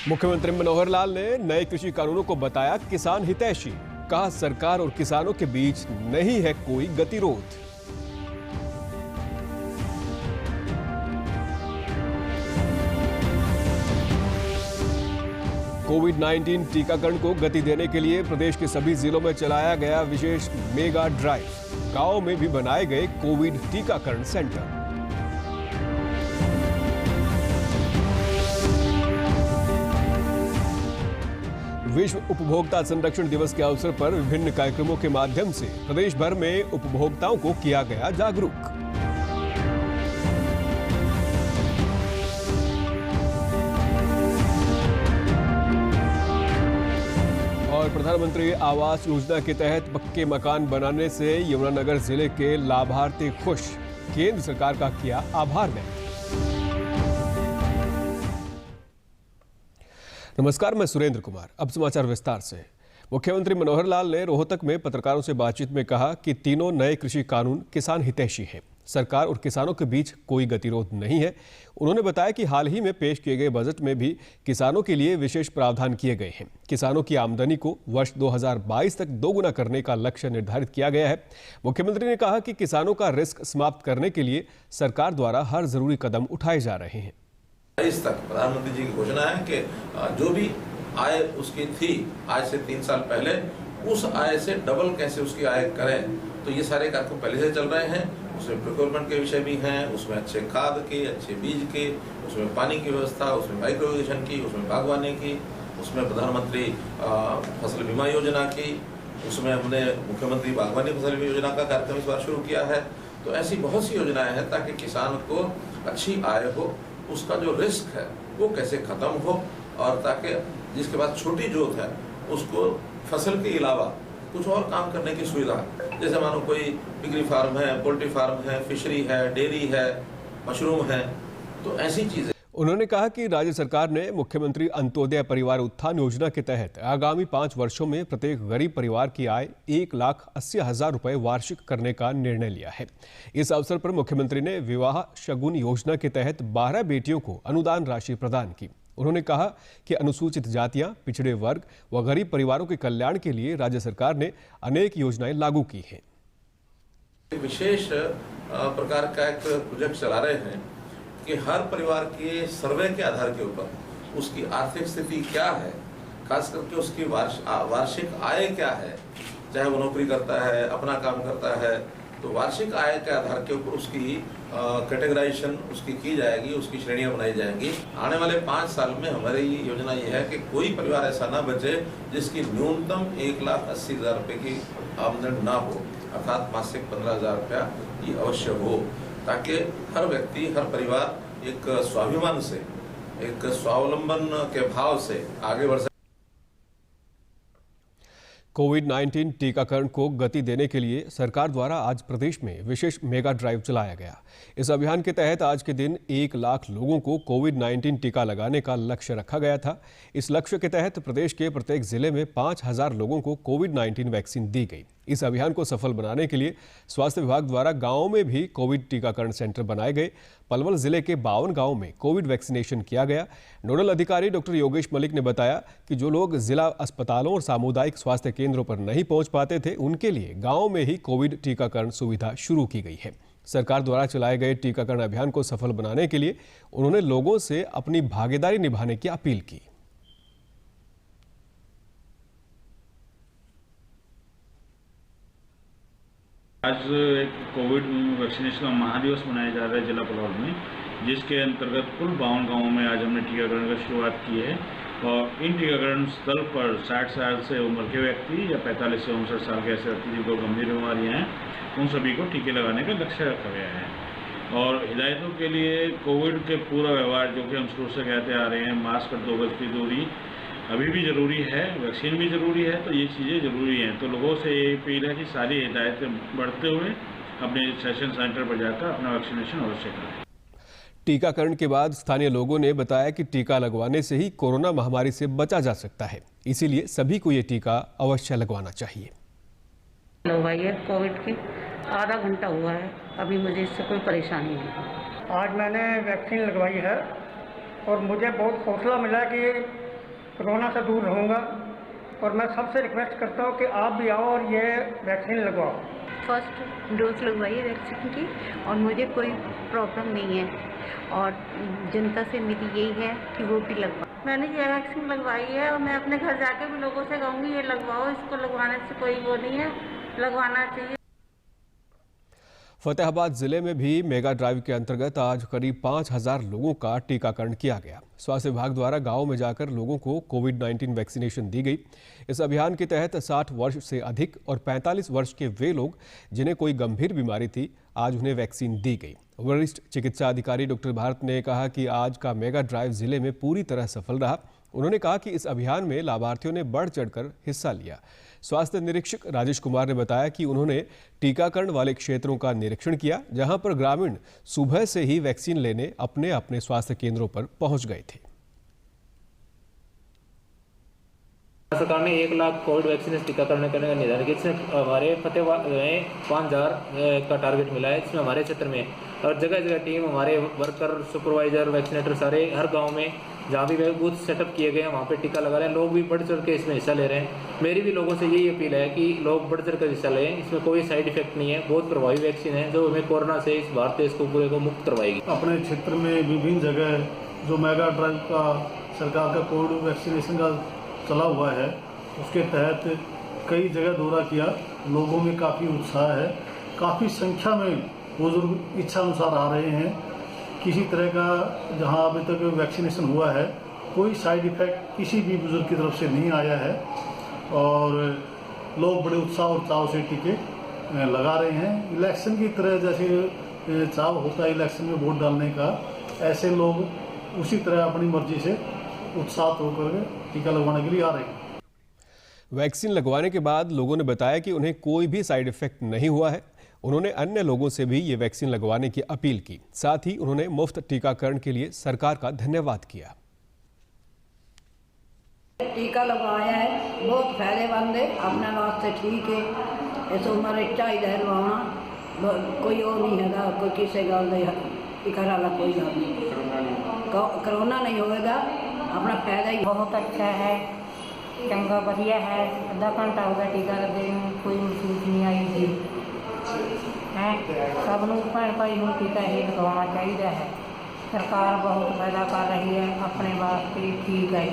मुख्यमंत्री मनोहर लाल ने नए कृषि कानूनों को बताया किसान हितैषी। कहा सरकार और किसानों के बीच नहीं है कोई गतिरोध। कोविड-19 टीकाकरण को गति देने के लिए प्रदेश के सभी जिलों में चलाया गया विशेष मेगा ड्राइव। गांव में भी बनाए गए कोविड टीकाकरण सेंटर। विश्व उपभोक्ता संरक्षण दिवस के अवसर पर विभिन्न कार्यक्रमों के माध्यम से प्रदेश भर में उपभोक्ताओं को किया गया जागरूक। और प्रधानमंत्री आवास योजना के तहत पक्के मकान बनाने से यमुनानगर जिले के लाभार्थी खुश। केंद्र सरकार का किया आभार व्यक्त। नमस्कार, मैं सुरेंद्र कुमार। अब समाचार विस्तार से। मुख्यमंत्री मनोहर लाल ने रोहतक में पत्रकारों से बातचीत में कहा कि तीनों नए कृषि कानून किसान हितैषी हैं। सरकार और किसानों के बीच कोई गतिरोध नहीं है। उन्होंने बताया कि हाल ही में पेश किए गए बजट में भी किसानों के लिए विशेष प्रावधान किए गए हैं। किसानों की आमदनी को वर्ष 2022 तक दोगुना करने का लक्ष्य निर्धारित किया गया है। मुख्यमंत्री ने कहा कि किसानों का रिस्क समाप्त करने के लिए सरकार द्वारा हर जरूरी कदम उठाए जा रहे हैं। इस तक प्रधानमंत्री जी की घोषणा है कि जो भी आय उसकी थी आज से 3 साल पहले, उस आय से डबल कैसे उसकी आय करें, तो ये सारे कार्यक्रम पहले से चल रहे हैं। उसमें प्रोक्योरमेंट के विषय भी हैं, उसमें अच्छे खाद के, अच्छे बीज के, उसमें पानी की व्यवस्था, उसमें माइक्रो इरिगेशन की, उसमें बागवानी की, उसमें प्रधानमंत्री फसल बीमा योजना की, उसमें हमने मुख्यमंत्री बागवानी फसल बीमा योजना का कार्यक्रम इस बार शुरू किया है। तो ऐसी बहुत सी योजनाएं हैं ताकि किसान को अच्छी आय हो, उसका जो रिस्क है वो कैसे खत्म हो, और ताकि जिसके पास छोटी जोत है उसको फसल के अलावा कुछ और काम करने की सुविधा, जैसे मानो कोई पिगरी फार्म है, पोल्ट्री फार्म है, फिशरी है, डेयरी है, मशरूम है, तो ऐसी चीजें। उन्होंने कहा कि राज्य सरकार ने मुख्यमंत्री अंत्योदय परिवार उत्थान योजना के तहत आगामी 5 वर्षों में प्रत्येक गरीब परिवार की आय 1,80,000 रुपए वार्षिक करने का निर्णय लिया है। इस अवसर पर मुख्यमंत्री ने विवाह शगुन योजना के तहत 12 बेटियों को अनुदान राशि प्रदान की। उन्होंने कहा कि अनुसूचित जातियां, पिछड़े वर्ग व गरीब परिवारों के कल्याण के लिए राज्य सरकार ने अनेक योजनाएं लागू की हैं। विशेष प्रकार का एक प्रोजेक्ट चला रहे हैं कि हर परिवार के सर्वे के आधार के ऊपर उसकी आर्थिक स्थिति क्या है, खास करके उसकी वार्षिक आय क्या है, चाहे वो नौकरी करता है, अपना काम करता है, तो वार्षिक आय के आधार के ऊपर उसकी कैटेगराइजेशन उसकी की जाएगी, उसकी श्रेणियां बनाई जाएंगी। आने वाले 5 साल में हमारी योजना ये है कि कोई परिवार ऐसा ना बचे जिसकी न्यूनतम 1,80,000 रुपये की आमदनी ना हो, अर्थात मासिक 15,000 रुपया ये अवश्य हो, ताकि हर व्यक्ति, हर परिवार एक स्वाभिमान से, एक स्वावलंबन के भाव से आगे बढ़ सके। कोविड-19 टीकाकरण को गति देने के लिए सरकार द्वारा आज प्रदेश में विशेष मेगा ड्राइव चलाया गया। इस अभियान के तहत आज के दिन 1 लाख लोगों को कोविड-19 टीका लगाने का लक्ष्य रखा गया था। इस लक्ष्य के तहत प्रदेश के प्रत्येक जिले में 5,000 लोगों को कोविड-19 वैक्सीन दी गई। इस अभियान को सफल बनाने के लिए स्वास्थ्य विभाग द्वारा गांवों में भी कोविड टीकाकरण सेंटर बनाए गए। पलवल जिले के 52 गांवों में कोविड वैक्सीनेशन किया गया। नोडल अधिकारी डॉक्टर योगेश मलिक ने बताया कि जो लोग जिला अस्पतालों और सामुदायिक स्वास्थ्य केंद्रों पर नहीं पहुंच पाते थे, उनके लिए गांव में ही कोविड टीकाकरण सुविधा शुरू की गई है। सरकार द्वारा चलाए गए टीकाकरण अभियान को सफल बनाने के लिए उन्होंने लोगों से अपनी भागीदारी निभाने की अपील की। आज एक कोविड वैक्सीनेशन का महादिवस मनाया जा रहा है जिला पलवल में, जिसके अंतर्गत कुल 52 गाँवों में आज हमने टीकाकरण की शुरुआत की है। और इन टीकाकरण स्थल पर 60 साल से उम्र के व्यक्ति या 45 से 59 साल के ऐसे व्यक्ति जिनको गंभीर बीमारियाँ हैं, उन सभी को टीके लगाने का लक्ष्य रखा गया है। और हिदायतों के लिए कोविड के पूरा व्यवहार जो कि हम शुरू से कहते आ रहे हैं, मास्क और 2 गज की दूरी अभी भी ज़रूरी है, वैक्सीन भी ज़रूरी है, तो ये चीज़ें ज़रूरी हैं। तो लोगों से ये अपील है कि सारी हिदायतें बढ़ते हुए अपने सेशन सेंटर पर जाकर अपना वैक्सीनेशन अवश्य करें। टीकाकरण के बाद स्थानीय लोगों ने बताया कि टीका लगवाने से ही कोरोना महामारी से बचा जा सकता है, इसीलिए सभी को ये टीका अवश्य लगवाना चाहिए। लगवाइए, कोविड की आधा घंटा हुआ है, अभी मुझे इससे कोई परेशानी नहीं। आज मैंने वैक्सीन लगवाई है और मुझे बहुत हौसला मिला कि कोरोना से दूर रहूँगा। और मैं सबसे रिक्वेस्ट करता हूँ कि आप भी आओ और ये वैक्सीन लगवाओ। फर्स्ट डोज लगवाई है वैक्सीन की और मुझे कोई प्रॉब्लम नहीं है और जनता से मेरी यही है कि वो भी लगवाओ। मैंने ये वैक्सीन लगवाई है और मैं अपने घर जाके भी लोगों से कहूँगी ये लगवाओ, इसको लगवाने से कोई वो नहीं है, लगवाना चाहिए। फतेहाबाद जिले में भी मेगा ड्राइव के अंतर्गत आज करीब 5000 लोगों का टीकाकरण किया गया। स्वास्थ्य विभाग द्वारा गांव में जाकर लोगों को कोविड-19 वैक्सीनेशन दी गई। इस अभियान के तहत 60 वर्ष से अधिक और 45 वर्ष के वे लोग जिन्हें कोई गंभीर बीमारी थी, आज उन्हें वैक्सीन दी गई। वरिष्ठ चिकित्सा अधिकारी डॉक्टर भारत ने कहा कि आज का मेगा ड्राइव जिले में पूरी तरह सफल रहा। उन्होंने कहा कि इस अभियान में लाभार्थियों ने बढ़ चढ़कर हिस्सा लिया। स्वास्थ्य निरीक्षक राजेश कुमार ने बताया कि उन्होंने टीकाकरण वाले क्षेत्रों का निरीक्षण किया, जहां पर ग्रामीण सुबह से ही वैक्सीन लेने अपने अपने स्वास्थ्य केंद्रों पर पहुंच गए थे। सरकार ने 1 लाख कोविड वैक्सीन टीकाकरण करने का निर्धारण किया, जिसमें हमारे फतेहाबाद में 5000 का टारगेट मिला है। इसमें हमारे क्षेत्र में और जगह जगह टीम, हमारे वर्कर, सुपरवाइजर, वैक्सीनेटर सारे हर गांव में जहाँ भी बूथ सेटअप किए गए हैं वहाँ पे टीका लगा रहे हैं। लोग भी बढ़ चढ़ के इसमें हिस्सा ले रहे हैं। मेरी भी लोगों से यही अपील है कि लोग बढ़ चढ़ कर हिस्सा लें। इसमें कोई साइड इफेक्ट नहीं है, बहुत प्रभावी वैक्सीन है जो हमें कोरोना से इस भारत देश को पूरे को मुक्त करवाएगी। अपने क्षेत्र में विभिन्न जगह जो मेगा ड्राइव का सरकार का कोविड वैक्सीनेशन का चला हुआ है, उसके तहत कई जगह दौरा किया। लोगों में काफ़ी उत्साह है, काफ़ी संख्या में बुजुर्ग इच्छा अनुसार आ रहे हैं। किसी तरह का जहां अभी तक वैक्सीनेशन हुआ है कोई साइड इफेक्ट किसी भी बुजुर्ग की तरफ से नहीं आया है और लोग बड़े उत्साह और चाव से टीके लगा रहे हैं। इलेक्शन की तरह जैसे चाव होता है इलेक्शन में वोट डालने का, ऐसे लोग उसी तरह अपनी मर्जी से उत्साहित होकर टीका लगवाने के लिए आ रहे हैं। वैक्सीन लगवाने के बाद लोगों ने बताया कि उन्हें कोई भी साइड इफेक्ट नहीं हुआ है। उन्होंने अन्य लोगों से भी ये वैक्सीन लगवाने की अपील की। साथ ही उन्होंने मुफ्त टीकाकरण के लिए सरकार का धन्यवाद किया। टीका लगवाया है, बहुत फायदेमंद है, अपने वास्ते ठीक है। इस उम्र चाहिए लगवाना, कोई और नहीं है, कोई किसी गल टीका वाला कोई गल नहीं, कोरोना नहीं होएगा, अपना फायदा ही। बहुत अच्छा है, चंगा बढ़िया है। आधा घंटा हो गया टीका लगे, कोई महसूस नहीं आई थी है। सब लोग भैन भाई को टीका ही लगवाना चाहिए है। सरकार बहुत फायदा कर रही है, अपने वास्ते ठीक है।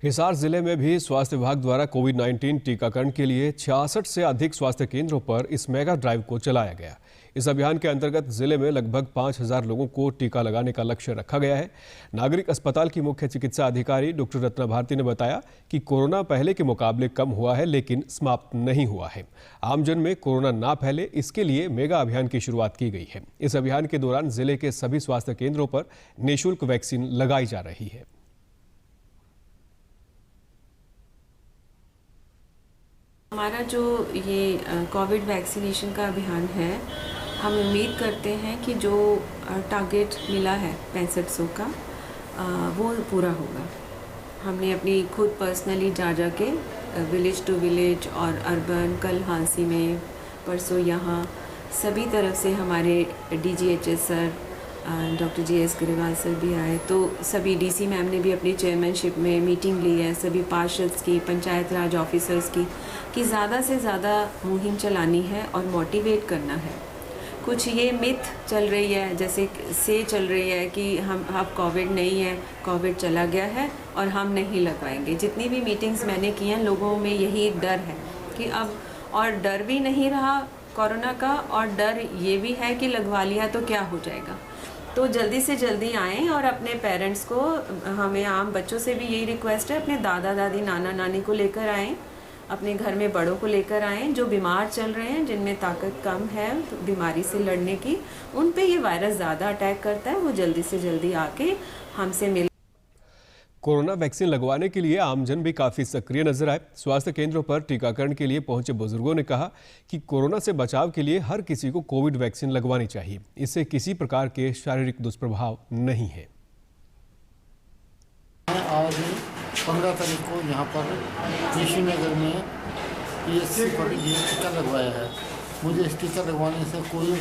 हिसार जिले में भी स्वास्थ्य विभाग द्वारा कोविड-19 टीकाकरण के लिए 66 से अधिक स्वास्थ्य केंद्रों पर इस मेगा ड्राइव को चलाया गया। इस अभियान के अंतर्गत जिले में लगभग 5000 लोगों को टीका लगाने का लक्ष्य रखा गया है। नागरिक अस्पताल की मुख्य चिकित्सा अधिकारी डॉक्टर रत्ना भारती ने बताया कि कोरोना पहले के मुकाबले कम हुआ है, लेकिन समाप्त नहीं हुआ है। आमजन में कोरोना ना फैले, इसके लिए मेगा अभियान की शुरुआत की गई है। इस अभियान के दौरान जिले के सभी स्वास्थ्य केंद्रों पर निःशुल्क वैक्सीन लगाई जा रही है। हमारा जो ये कोविड वैक्सीनेशन का अभियान है, हम उम्मीद करते हैं कि जो टारगेट मिला है 6500 का वो पूरा होगा। हमने अपनी खुद पर्सनली जा के विलेज टू विलेज और अर्बन, कल हांसी में, परसों यहाँ, सभी तरफ से हमारे DGHS sir, doctor JS Grewal sir भी आए, तो सभी DC मैम ने भी अपनी चेयरमैनशिप में मीटिंग ली है, सभी पार्षद्स की, पंचायत राज ऑफिसर्स की, कि ज़्यादा से ज़्यादा मुहिम चलानी है और मोटिवेट करना है। कुछ ये मिथ चल रही है, जैसे से चल रही है कि हम अब कोविड नहीं है, कोविड चला गया है और हम नहीं लगवाएंगे। जितनी भी मीटिंग्स मैंने की हैं, लोगों में यही डर है कि अब, और डर भी नहीं रहा कोरोना का, और डर ये भी है कि लगवा लिया तो क्या हो जाएगा। तो जल्दी से जल्दी आएँ और अपने पेरेंट्स को, हमें आम बच्चों से भी यही रिक्वेस्ट है, अपने दादा दादी, नाना नानी को लेकर आएँ, अपने घर में बड़ों को लेकर आएँ, जो बीमार चल रहे हैं, जिनमें ताकत कम है तो बीमारी से लड़ने की, उन पे ये वायरस ज़्यादा अटैक करता है, वो जल्दी से जल्दी आके हमसे मिल। कोरोना वैक्सीन लगवाने के लिए आमजन भी काफी सक्रिय नजर आए। स्वास्थ्य केंद्रों पर टीकाकरण के लिए पहुंचे बुजुर्गों ने कहा कि कोरोना से बचाव के लिए हर किसी को कोविड वैक्सीन लगवानी चाहिए। इससे किसी प्रकार के शारीरिक दुष्प्रभाव नहीं है। आज 15 तारीख को यहाँ पर ऋषि नगर में PSC पर ये टीका लगवाया है। मुझे इस टीका लगवाने से कोई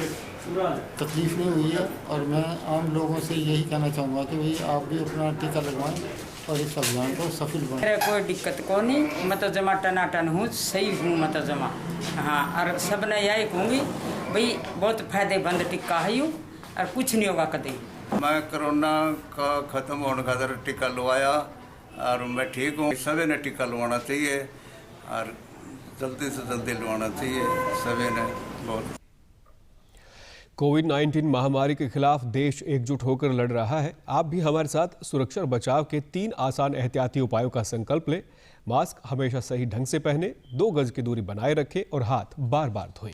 तकलीफ नहीं हुई है। और मैं आम लोगों से यही कहना चाहूँगा कि भाई आप भी अपना टीका लगवाएं और इस अभियान को सफल बनाएं। मेरे कोई दिक्कत को नहीं, मैं तो जमा टनाटन हूँ, सही हूँ मैं तो जमा। हाँ, और सब ने यही कहूँगी भाई बहुत फायदेमंद टीका है यूँ और कुछ नहीं होगा कभी। मैं कोरोना का ख़त्म होने खातर टीका लगवाया और मैं ठीक हूँ। सभी ने टीका लगवाना चाहिए और जल्दी से जल्दी लगवाना चाहिए सभी ने। बहुत कोविड-19 महामारी के खिलाफ देश एकजुट होकर लड़ रहा है। आप भी हमारे साथ सुरक्षा और बचाव के 3 आसान एहतियाती उपायों का संकल्प लें। मास्क हमेशा सही ढंग से पहने, 2 गज की दूरी बनाए रखें और हाथ बार-बार धोएं।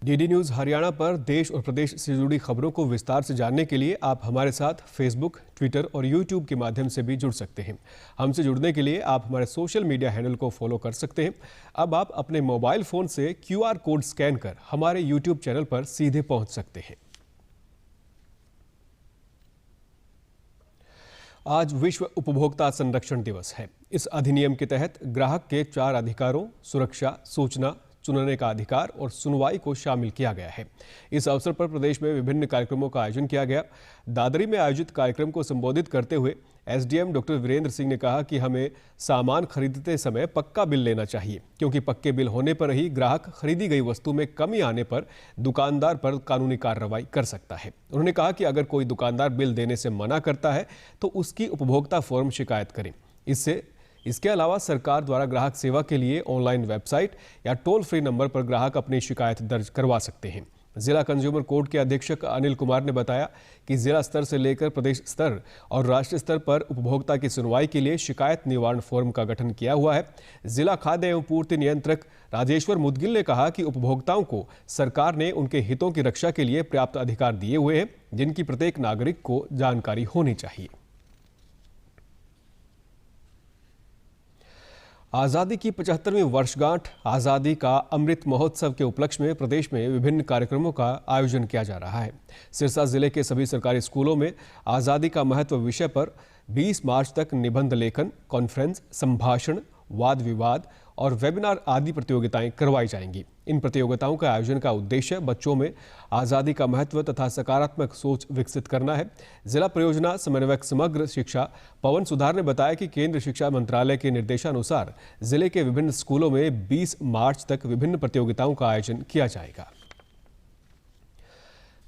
डीडी न्यूज़ हरियाणा पर देश और प्रदेश से जुड़ी खबरों को विस्तार से जानने के लिए आप हमारे साथ फेसबुक, ट्विटर और यूट्यूब के माध्यम से भी जुड़ सकते हैं। हमसे जुड़ने के लिए आप हमारे सोशल मीडिया हैंडल को फॉलो कर सकते हैं। अब आप अपने मोबाइल फ़ोन से QR कोड स्कैन कर हमारे यूट्यूब चैनल पर सीधे पहुंच सकते हैं। आज विश्व उपभोक्ता संरक्षण दिवस है। इस अधिनियम के तहत ग्राहक के 4 अधिकारों सुरक्षा, सूचना, चुनने का अधिकार और सुनवाई को शामिल किया गया है। इस अवसर पर प्रदेश में विभिन्न कार्यक्रमों का आयोजन किया गया। दादरी में आयोजित कार्यक्रम को संबोधित करते हुए SDM डॉक्टर वीरेंद्र सिंह ने कहा कि हमें सामान खरीदते समय पक्का बिल लेना चाहिए, क्योंकि पक्के बिल होने पर ही ग्राहक खरीदी गई वस्तु में कमी आने पर दुकानदार पर कानूनी कार्रवाई कर सकता है। उन्होंने कहा कि अगर कोई दुकानदार बिल देने से मना करता है तो उसकी उपभोक्ता फोरम शिकायत करें। इसके अलावा सरकार द्वारा ग्राहक सेवा के लिए ऑनलाइन वेबसाइट या टोल फ्री नंबर पर ग्राहक अपनी शिकायत दर्ज करवा सकते हैं। जिला कंज्यूमर कोर्ट के अधीक्षक अनिल कुमार ने बताया कि जिला स्तर से लेकर प्रदेश स्तर और राष्ट्रीय स्तर पर उपभोक्ता की सुनवाई के लिए शिकायत निवारण फोरम का गठन किया हुआ है। जिला खाद्य एवं पूर्ति नियंत्रक राजेश्वर मुदगिल ने कहा कि उपभोक्ताओं को सरकार ने उनके हितों की रक्षा के लिए पर्याप्त अधिकार दिए हुए हैं, जिनकी प्रत्येक नागरिक को जानकारी होनी चाहिए। आज़ादी की 75वीं वर्षगांठ आज़ादी का अमृत महोत्सव के उपलक्ष्य में प्रदेश में विभिन्न कार्यक्रमों का आयोजन किया जा रहा है। सिरसा जिले के सभी सरकारी स्कूलों में आज़ादी का महत्व विषय पर 20 मार्च तक निबंध लेखन, कॉन्फ्रेंस, संभाषण, वाद विवाद और वेबिनार आदि प्रतियोगिताएं करवाई जाएंगी। इन प्रतियोगिताओं का आयोजन का उद्देश्य बच्चों में आज़ादी का महत्व तथा सकारात्मक सोच विकसित करना है। जिला परियोजना समन्वयक समग्र शिक्षा पवन सुधार ने बताया कि केंद्र शिक्षा मंत्रालय के निर्देशानुसार जिले के विभिन्न स्कूलों में 20 मार्च तक विभिन्न प्रतियोगिताओं का आयोजन किया जाएगा।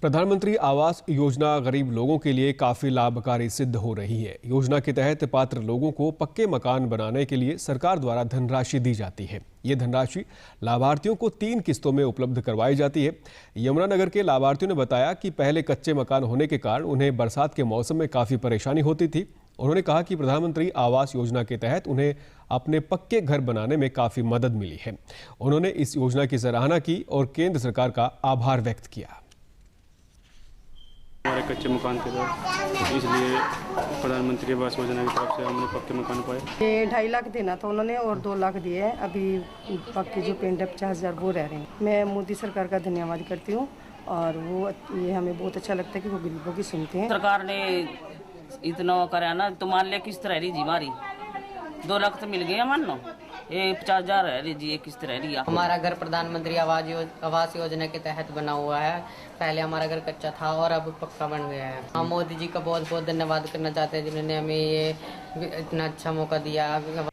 प्रधानमंत्री आवास योजना गरीब लोगों के लिए काफ़ी लाभकारी सिद्ध हो रही है। योजना के तहत पात्र लोगों को पक्के मकान बनाने के लिए सरकार द्वारा धनराशि दी जाती है। ये धनराशि लाभार्थियों को 3 किस्तों में उपलब्ध करवाई जाती है। यमुनानगर के लाभार्थियों ने बताया कि पहले कच्चे मकान होने के कारण उन्हें बरसात के मौसम में काफ़ी परेशानी होती थी। उन्होंने कहा कि प्रधानमंत्री आवास योजना के तहत उन्हें अपने पक्के घर बनाने में काफ़ी मदद मिली है। उन्होंने इस योजना की सराहना की और केंद्र सरकार का आभार व्यक्त किया। हमारे कच्चे मकान थे तो इसलिए प्रधानमंत्री आवास योजना की तरफ से हमने पक्के मकान पाए। ये 2.5 लाख देना था उन्होंने और 2 लाख दिए हैं। अभी पक्के जो पेंट है 50,000 वो रह रहे हैं। मैं मोदी सरकार का धन्यवाद करती हूँ और वो ये हमें बहुत अच्छा लगता है कि वो गरीबों की सुनते हैं। सरकार ने इतना करा ना तो मान लिया किस्त रह रही जी हमारी 2 लाख तो मिल गया मान लो, ये 50,000 है जी ये किस्त रह रही है। हमारा घर प्रधानमंत्री आवास योजना के तहत बना हुआ है। पहले हमारा घर कच्चा था और अब पक्का बन गया है। हम मोदी जी का बहुत बहुत धन्यवाद करना चाहते हैं जिन्होंने हमें ये इतना अच्छा मौका दिया।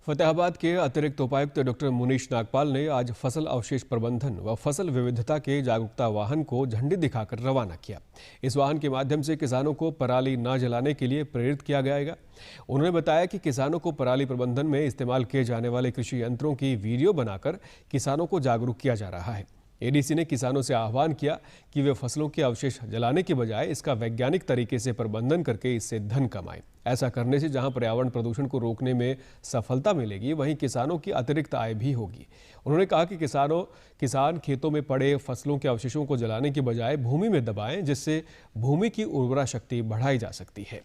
फतेहाबाद के अतिरिक्त उपायुक्त डॉक्टर मुनीश नागपाल ने आज फसल अवशेष प्रबंधन व फसल विविधता के जागरूकता वाहन को झंडी दिखाकर रवाना किया। इस वाहन के माध्यम से किसानों को पराली न जलाने के लिए प्रेरित किया जाएगा। उन्होंने बताया कि किसानों को पराली प्रबंधन में इस्तेमाल किए जाने वाले कृषि यंत्रों की वीडियो बनाकर किसानों को जागरूक किया जा रहा है। एडीसी ने किसानों से आह्वान किया कि वे फसलों के अवशेष जलाने की बजाय इसका वैज्ञानिक तरीके से प्रबंधन करके इससे धन कमाएं। ऐसा करने से जहां पर्यावरण प्रदूषण को रोकने में सफलता मिलेगी, वहीं किसानों की अतिरिक्त आय भी होगी। उन्होंने कहा कि किसान खेतों में पड़े फसलों के अवशेषों को जलाने की बजाय भूमि में दबाएं, जिससे भूमि की उर्वरा शक्ति बढ़ाई जा सकती है।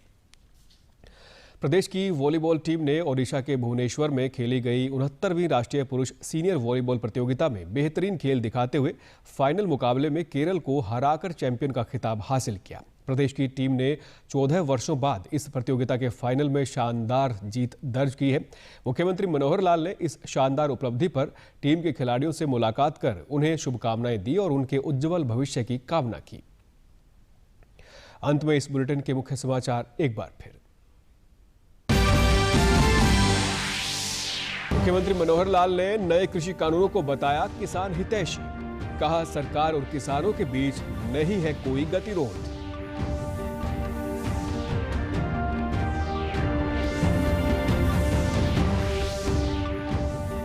प्रदेश की वॉलीबॉल टीम ने ओडिशा के भुवनेश्वर में खेली गई 69वीं राष्ट्रीय पुरुष सीनियर वॉलीबॉल प्रतियोगिता में बेहतरीन खेल दिखाते हुए फाइनल मुकाबले में केरल को हराकर चैंपियन का खिताब हासिल किया। प्रदेश की टीम ने 14 वर्षों बाद इस प्रतियोगिता के फाइनल में शानदार जीत दर्ज की है। मुख्यमंत्री मनोहर लाल ने इस शानदार उपलब्धि पर टीम के खिलाड़ियों से मुलाकात कर उन्हें शुभकामनाएं दी और उनके उज्जवल भविष्य की कामना की। अंत में इस बुलेटिन के मुख्य समाचार एक बार फिर। मुख्यमंत्री मनोहर लाल ने नए कृषि कानूनों को बताया किसान हितैषी। कहा, सरकार और किसानों के बीच नहीं है कोई गतिरोध।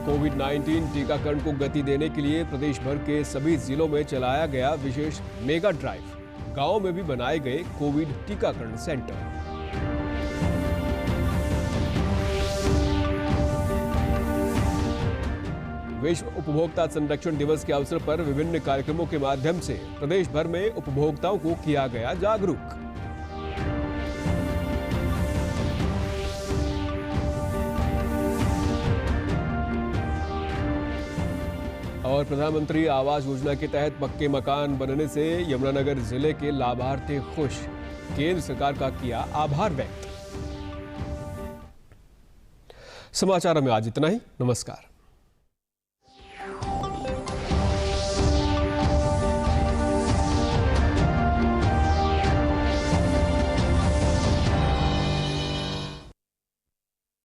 कोविड-19 टीकाकरण को गति देने के लिए प्रदेश भर के सभी जिलों में चलाया गया विशेष मेगा ड्राइव। गांव में भी बनाए गए कोविड टीकाकरण सेंटर। विश्व उपभोक्ता संरक्षण दिवस के अवसर पर विभिन्न कार्यक्रमों के माध्यम से प्रदेश भर में उपभोक्ताओं को किया गया जागरूक। और प्रधानमंत्री आवास योजना के तहत पक्के मकान बनने से यमुनानगर जिले के लाभार्थी खुश। केंद्र सरकार का किया आभार व्यक्त। समाचारों में आज इतना ही। नमस्कार।